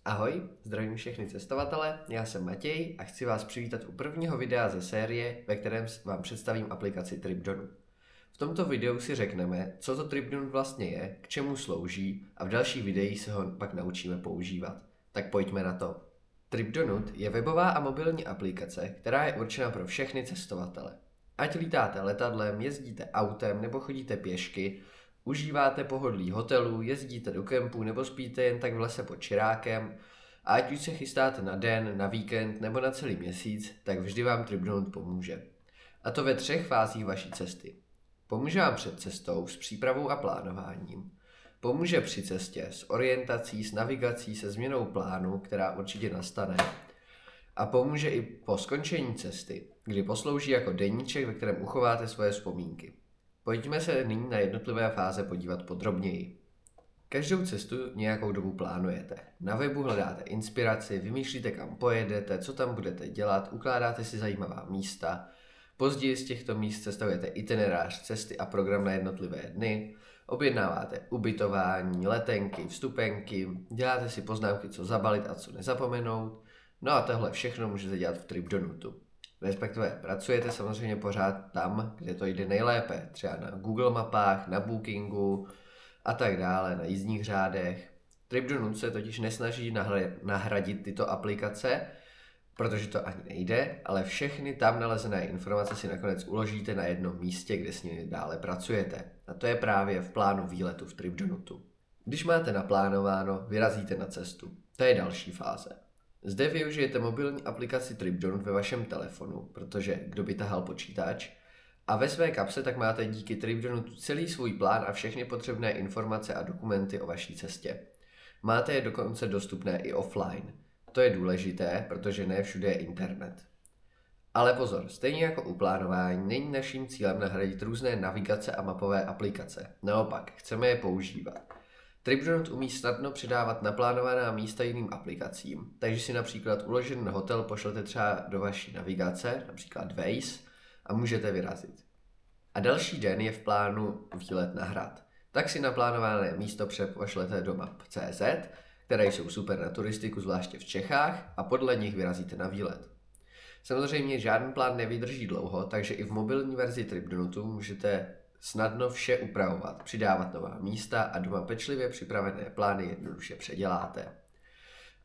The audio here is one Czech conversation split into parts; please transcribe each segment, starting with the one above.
Ahoj, zdravím všechny cestovatele, já jsem Matěj a chci vás přivítat u prvního videa ze série, ve kterém vám představím aplikaci TripDonut. V tomto videu si řekneme, co to TripDonut vlastně je, k čemu slouží a v dalších videích se ho pak naučíme používat. Tak pojďme na to. TripDonut je webová a mobilní aplikace, která je určena pro všechny cestovatele. Ať lítáte letadlem, jezdíte autem nebo chodíte pěšky, užíváte pohodlí hotelů, jezdíte do kempu nebo spíte jen tak v lese pod čirákem a ať už se chystáte na den, na víkend nebo na celý měsíc, tak vždy vám TripDonut pomůže. A to ve 3 fázích vaší cesty. Pomůže vám před cestou s přípravou a plánováním. Pomůže při cestě s orientací, s navigací, se změnou plánu, která určitě nastane. A pomůže i po skončení cesty, kdy poslouží jako deníček, ve kterém uchováte svoje vzpomínky. Pojďme se nyní na jednotlivé fáze podívat podrobněji. Každou cestu nějakou dobu plánujete. Na webu hledáte inspiraci, vymýšlíte, kam pojedete, co tam budete dělat, ukládáte si zajímavá místa. Později z těchto míst sestavujete itinerář cesty a program na jednotlivé dny. Objednáváte ubytování, letenky, vstupenky, děláte si poznámky, co zabalit a co nezapomenout. No a tohle všechno můžete dělat v TripDonutu. Respektive pracujete samozřejmě pořád tam, kde to jde nejlépe, třeba na Google mapách, na Bookingu a tak dále, na jízdních řádech. TripDonut se totiž nesnaží nahradit tyto aplikace, protože to ani nejde, ale všechny tam nalezené informace si nakonec uložíte na jednom místě, kde s nimi dále pracujete. A to je právě v plánu výletu v TripDonutu. Když máte naplánováno, vyrazíte na cestu. To je další fáze. Zde využijete mobilní aplikaci TripDonut ve vašem telefonu, protože kdo by tahal počítač, a ve své kapse tak máte díky TripDonutu celý svůj plán a všechny potřebné informace a dokumenty o vaší cestě. Máte je dokonce dostupné i offline. To je důležité, protože ne všude je internet. Ale pozor, stejně jako u plánování není naším cílem nahradit různé navigace a mapové aplikace. Naopak, chceme je používat. TripDonut umí snadno přidávat naplánovaná místa jiným aplikacím, takže si například uložený hotel pošlete třeba do vaší navigace, například Waze, a můžete vyrazit. A další den je v plánu výlet na hrad. Tak si naplánované místo přepošlete do map.cz, které jsou super na turistiku, zvláště v Čechách, a podle nich vyrazíte na výlet. Samozřejmě žádný plán nevydrží dlouho, takže i v mobilní verzi TripDonutu můžete snadno vše upravovat, přidávat nová místa a doma pečlivě připravené plány jednoduše předěláte.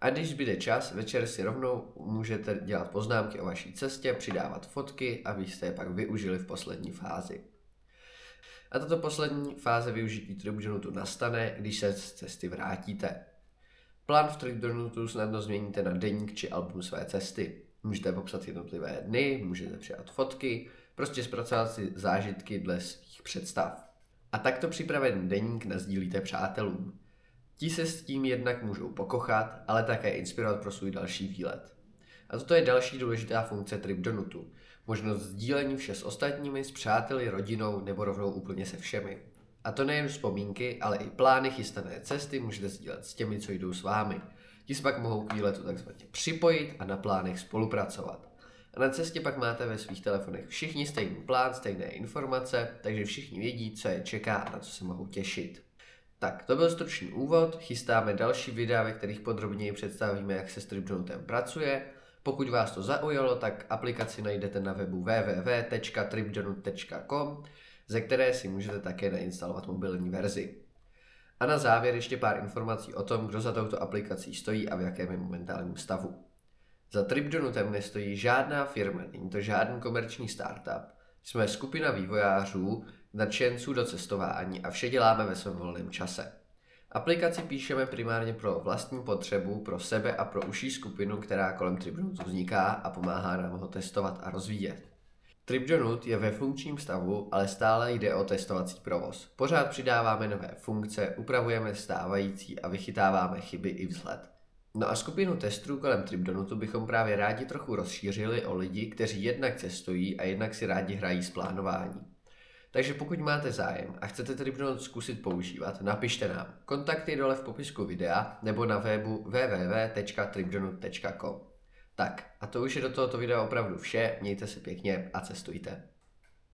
A když zbyde čas, večer si rovnou můžete dělat poznámky o vaší cestě, přidávat fotky, abyste je pak využili v poslední fázi. A tato poslední fáze využití TripDonutu nastane, když se z cesty vrátíte. Plán v TripDonutu snadno změníte na deník či album své cesty. Můžete popsat jednotlivé dny, můžete přidat fotky, prostě zpracovat si zážitky dle svých představ. A takto připravený deník nasdílíte přátelům. Ti se s tím jednak můžou pokochat, ale také inspirovat pro svůj další výlet. A toto je další důležitá funkce TripDonutu. Možnost sdílení vše s ostatními, s přáteli, rodinou nebo rovnou úplně se všemi. A to nejen vzpomínky, ale i plány chystané cesty můžete sdílet s těmi, co jdou s vámi. Ti se pak mohou k výletu takzvaně připojit a na plánech spolupracovat. A na cestě pak máte ve svých telefonech všichni stejný plán, stejné informace, takže všichni vědí, co je čeká a na co se mohou těšit. Tak, to byl stručný úvod, chystáme další videa, ve kterých podrobněji představíme, jak se s TripDonutem pracuje. Pokud vás to zaujalo, tak aplikaci najdete na webu www.tripdonut.com, ze které si můžete také nainstalovat mobilní verzi. A na závěr ještě pár informací o tom, kdo za touto aplikací stojí a v jakém je momentálním stavu. Za TripDonutem nestojí žádná firma, není to žádný komerční startup. Jsme skupina vývojářů, nadšenců do cestování a vše děláme ve svém volném čase. Aplikaci píšeme primárně pro vlastní potřebu, pro sebe a pro užší skupinu, která kolem TripDonutu vzniká a pomáhá nám ho testovat a rozvíjet. TripDonut je ve funkčním stavu, ale stále jde o testovací provoz. Pořád přidáváme nové funkce, upravujeme stávající a vychytáváme chyby i vzhled. No a skupinu testů kolem TripDonutu bychom právě rádi trochu rozšířili o lidi, kteří jednak cestují a jednak si rádi hrají s plánování. Takže pokud máte zájem a chcete TripDonut zkusit používat, napište nám. Kontakty dole v popisku videa nebo na webu www.tripdonut.com. Tak, a to už je do tohoto videa opravdu vše, mějte se pěkně a cestujte.